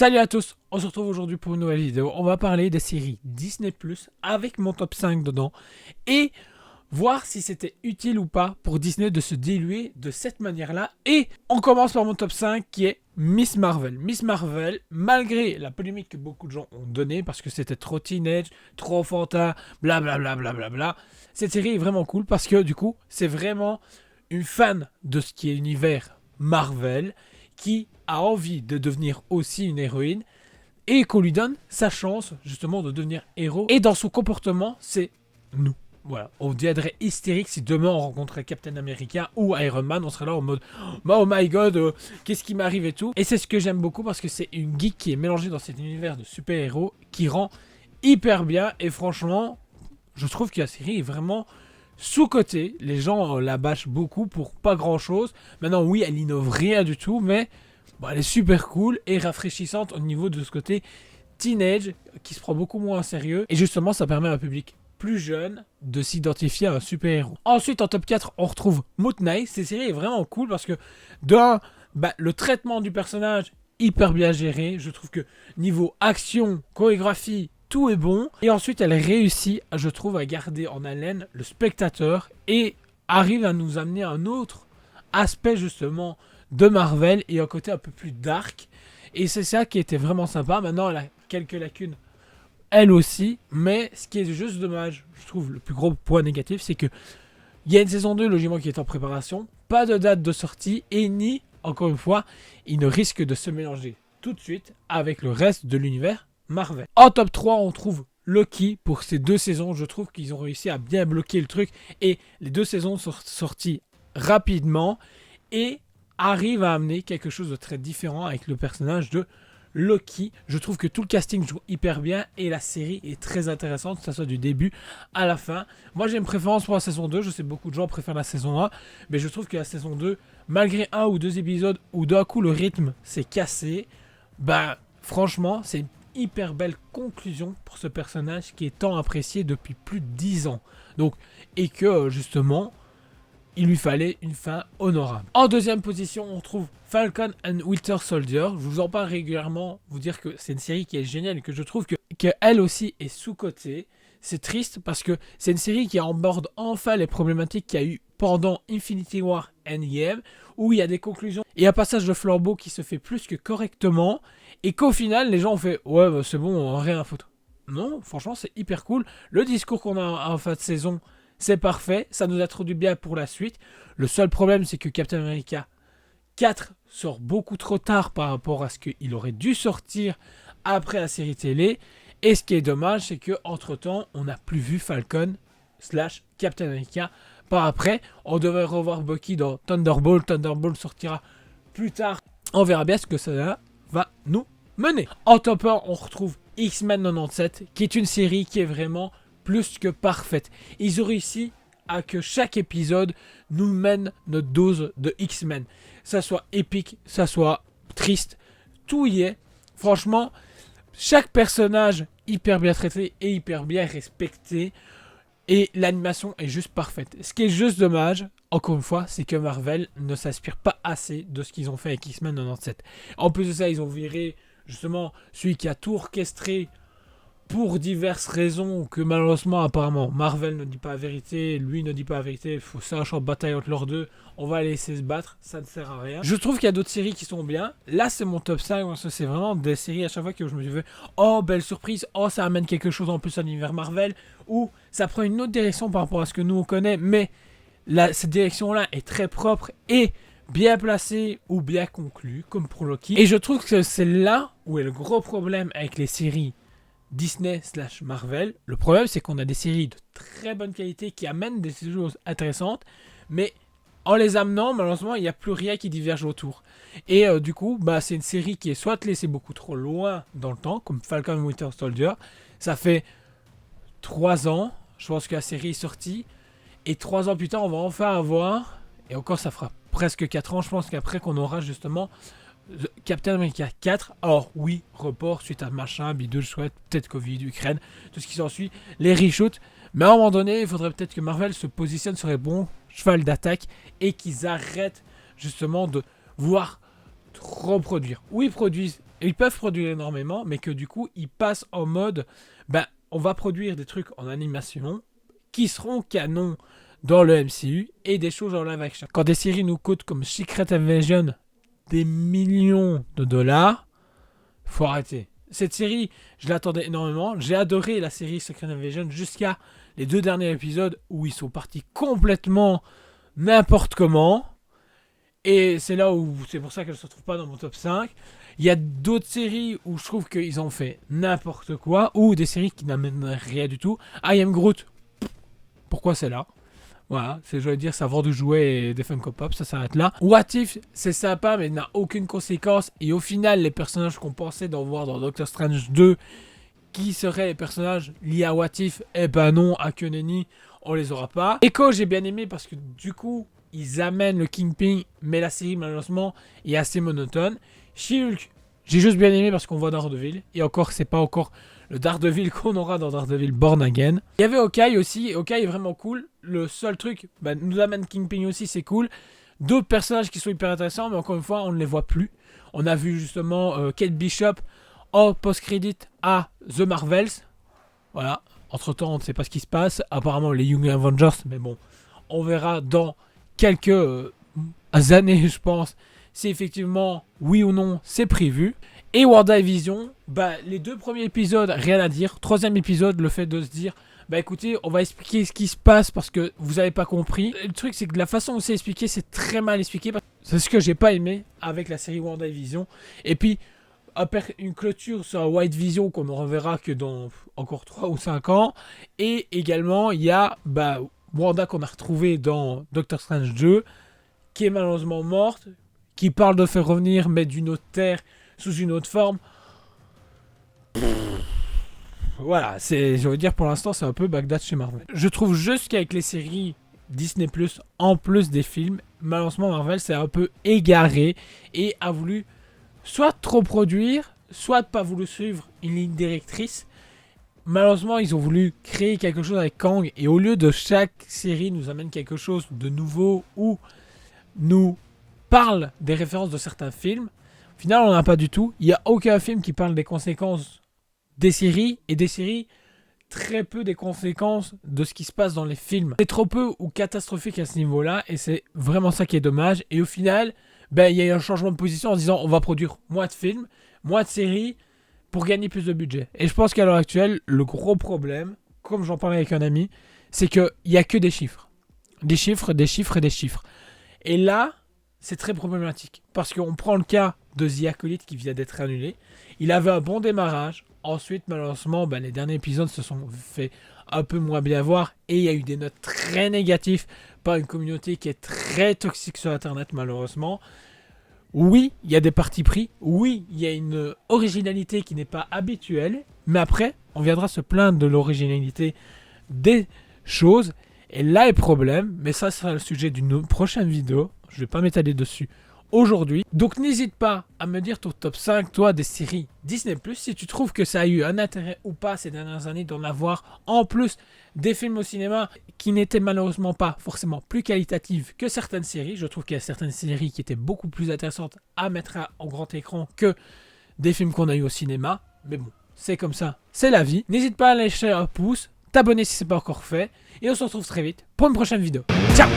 Salut à tous, on se retrouve aujourd'hui pour une nouvelle vidéo. On va parler des séries Disney+, avec mon top 5 dedans, et voir si c'était utile ou pas pour Disney de se diluer de cette manière-là. Et on commence par mon top 5 qui est Miss Marvel. Miss Marvel, malgré la polémique que beaucoup de gens ont donnée, parce que c'était trop teenage, trop enfantin, blablabla, bla, cette série est vraiment cool parce que du coup, c'est vraiment une fan de ce qui est l'univers Marvel, qui a envie de devenir aussi une héroïne et qu'on lui donne sa chance justement de devenir héros. Et dans son comportement, c'est nous. Voilà, on deviendrait hystérique si demain on rencontrait Captain America ou Iron Man, on serait là en mode oh my god, qu'est-ce qui m'arrive et tout. Et c'est ce que j'aime beaucoup parce que c'est une geek qui est mélangée dans cet univers de super-héros qui rend hyper bien. Et franchement, je trouve que la série est vraiment sous-cotée. Les gens la bâchent beaucoup pour pas grand-chose. Maintenant, oui, elle innove rien du tout, mais bon, elle est super cool et rafraîchissante au niveau de ce côté teenage qui se prend beaucoup moins au sérieux. Et justement, ça permet à un public plus jeune de s'identifier à un super-héros. Ensuite, en top 4, on retrouve Moon Knight. Cette série est vraiment cool parce que, d'un, le traitement du personnage, hyper bien géré. Je trouve que niveau action, chorégraphie, tout est bon. Et ensuite, elle réussit, je trouve, à garder en haleine le spectateur et arrive à nous amener un autre aspect, justement, de Marvel et un côté un peu plus dark. Et c'est ça qui était vraiment sympa. Maintenant, elle a quelques lacunes, elle aussi. Mais ce qui est juste dommage, je trouve, le plus gros point négatif, c'est que il y a une saison 2, logiquement, qui est en préparation. Pas de date de sortie et ni, encore une fois, il ne risque de se mélanger tout de suite avec le reste de l'univers Marvel. En top 3, on trouve Loki pour ces 2 saisons. Je trouve qu'ils ont réussi à bien bloquer le truc. Et les 2 saisons sont sorties rapidement et arrivent à amener quelque chose de très différent avec le personnage de Loki. Je trouve que tout le casting joue hyper bien et la série est très intéressante, que ce soit du début à la fin. Moi, j'ai une préférence pour la saison 2. Je sais que beaucoup de gens préfèrent la saison 1, mais je trouve que la saison 2, malgré 1 ou 2 épisodes où d'un coup le rythme s'est cassé, franchement, c'est une hyper belle conclusion pour ce personnage qui est tant apprécié depuis plus de 10 ans. Donc, et que justement, il lui fallait une fin honorable. En deuxième position, on trouve Falcon and Winter Soldier. Je vous en parle régulièrement, vous dire que c'est une série qui est géniale et que je trouve qu'elle aussi est sous-cotée. C'est triste parce que c'est une série qui aborde enfin les problématiques qu'il y a eu pendant Infinity War Endgame, où il y a des conclusions et un passage de flambeau qui se fait plus que correctement, et qu'au final, les gens ont fait « Ouais, c'est bon, rien à foutre ». Non, franchement, c'est hyper cool. Le discours qu'on a en fin de saison, c'est parfait. Ça nous introduit bien pour la suite. Le seul problème, c'est que Captain America 4 sort beaucoup trop tard par rapport à ce qu'il aurait dû sortir après la série télé. Et ce qui est dommage, c'est qu'entre temps, on n'a plus vu Falcon / Captain America par après. On devrait revoir Bucky dans Thunderbolt. Thunderbolt sortira plus tard. On verra bien ce que ça va nous mener. En top 1, on retrouve X-Men 97, qui est une série qui est vraiment plus que parfaite. Ils ont réussi à que chaque épisode nous mène notre dose de X-Men. Ça soit épique, ça soit triste, tout y est. Franchement, chaque personnage hyper bien traité et hyper bien respecté. Et l'animation est juste parfaite. Ce qui est juste dommage, encore une fois, c'est que Marvel ne s'inspire pas assez de ce qu'ils ont fait avec X-Men 97. En plus de ça, ils ont viré justement celui qui a tout orchestré pour diverses raisons que malheureusement apparemment Marvel ne dit pas la vérité, lui ne dit pas la vérité, il faut ça un champ de bataille entre leurs deux, on va les laisser se battre, ça ne sert à rien. Je trouve qu'il y a d'autres séries qui sont bien. Là c'est mon top 5, parce que c'est vraiment des séries à chaque fois que je me dis oh belle surprise, oh ça amène quelque chose en plus à l'univers Marvel, ou ça prend une autre direction par rapport à ce que nous on connaît, mais cette direction là est très propre et bien placée ou bien conclue, comme pour Loki. Et je trouve que c'est là où est le gros problème avec les séries Disney / Marvel. Le problème, c'est qu'on a des séries de très bonne qualité qui amènent des choses intéressantes, mais en les amenant, malheureusement, il n'y a plus rien qui diverge autour. Et du coup, c'est une série qui est soit laissée beaucoup trop loin dans le temps, comme Falcon Winter Soldier. Ça fait 3 ans, je pense que la série est sortie, et 3 ans plus tard, on va enfin avoir, et encore ça fera presque 4 ans, je pense qu'après qu'on aura justement Captain America 4, alors oui, report suite à machin, bidule, chouette, peut-être Covid, Ukraine, tout ce qui s'ensuit, les reshoots, mais à un moment donné, il faudrait peut-être que Marvel se positionne sur les bons cheval d'attaque et qu'ils arrêtent justement de vouloir reproduire. Oui, ils produisent Ils peuvent produire énormément, mais que du coup, ils passent en mode, on va produire des trucs en animation qui seront canons dans le MCU et des choses en live action. Quand des séries nous coûtent comme Secret Invasion des millions de dollars, faut arrêter. Cette série, je l'attendais énormément. J'ai adoré la série Secret Invasion jusqu'à les 2 derniers épisodes où ils sont partis complètement n'importe comment. Et c'est là où c'est pour ça qu'elle ne se retrouve pas dans mon top 5. Il y a d'autres séries où je trouve qu'ils ont fait n'importe quoi, ou des séries qui n'amènent rien du tout. I Am Groot, pourquoi c'est là? Voilà, je vais dire, ça vend du jouet et des Funko Pop, ça s'arrête là. What If, c'est sympa, mais n'a aucune conséquence. Et au final, les personnages qu'on pensait d'en voir dans Doctor Strange 2, qui seraient les personnages liés à What If, eh ben non, à que nenni, on les aura pas. Echo, j'ai bien aimé parce que du coup, ils amènent le Kingpin, mais la série, malheureusement, est assez monotone. She-Hulk, j'ai juste bien aimé parce qu'on voit Daredevil. Et encore, c'est pas encore le Daredevil qu'on aura dans Daredevil Born Again. Il y avait Hawkeye aussi. Hawkeye est vraiment cool. Le seul truc, nous amène Kingpin aussi, c'est cool. D'autres personnages qui sont hyper intéressants, mais encore une fois, on ne les voit plus. On a vu justement Kate Bishop en post-crédit à The Marvels. Voilà. Entre-temps, on ne sait pas ce qui se passe. Apparemment, les Young Avengers, mais bon, on verra dans quelques années, je pense, si effectivement, oui ou non, c'est prévu. Et WandaVision, les 2 premiers épisodes, rien à dire. 3e épisode, le fait de se dire, écoutez, on va expliquer ce qui se passe parce que vous n'avez pas compris. Le truc, c'est que la façon où c'est expliqué, c'est très mal expliqué. C'est ce que j'ai pas aimé avec la série WandaVision. Et puis, une clôture sur White Vision qu'on ne reverra que dans encore 3 ou 5 ans. Et également, il y a Wanda qu'on a retrouvé dans Doctor Strange 2, qui est malheureusement morte, qui parle de faire revenir, mais d'une autre terre, sous une autre forme. Voilà, je veux dire, pour l'instant, c'est un peu Bagdad chez Marvel. Je trouve juste qu'avec les séries Disney+, en plus des films, malheureusement, Marvel s'est un peu égaré et a voulu soit trop produire, soit pas voulu suivre une ligne directrice. Malheureusement, ils ont voulu créer quelque chose avec Kang, et au lieu de chaque série nous amène quelque chose de nouveau ou nous parle des références de certains films, au final, on n'en a pas du tout. Il n'y a aucun film qui parle des conséquences des séries, et des séries, très peu des conséquences de ce qui se passe dans les films. C'est trop peu ou catastrophique à ce niveau-là, et c'est vraiment ça qui est dommage. Et au final, il y a eu un changement de position en disant on va produire moins de films, moins de séries, pour gagner plus de budget. Et je pense qu'à l'heure actuelle, le gros problème, comme j'en parlais avec un ami, c'est qu'il n'y a que des chiffres. Des chiffres, des chiffres et des chiffres. Et là, c'est très problématique. Parce qu'on prend le cas de The Acolyte qui vient d'être annulé. Il avait un bon démarrage. Ensuite, malheureusement, les derniers épisodes se sont fait un peu moins bien voir. Et il y a eu des notes très négatives par une communauté qui est très toxique sur Internet, malheureusement. Oui, il y a des partis pris. Oui, il y a une originalité qui n'est pas habituelle. Mais après, on viendra se plaindre de l'originalité des choses. Et là est problème. Mais ça sera le sujet d'une prochaine vidéo. Je ne vais pas m'étaler dessus aujourd'hui. Donc n'hésite pas à me dire ton top 5, toi, des séries Disney+, si tu trouves que ça a eu un intérêt ou pas ces dernières années d'en avoir, en plus des films au cinéma qui n'étaient malheureusement pas forcément plus qualitatives que certaines séries. Je trouve qu'il y a certaines séries qui étaient beaucoup plus intéressantes à mettre en grand écran que des films qu'on a eu au cinéma. Mais bon, c'est comme ça, c'est la vie. N'hésite pas à lâcher un pouce, t'abonner si ce n'est pas encore fait, et on se retrouve très vite pour une prochaine vidéo. Ciao!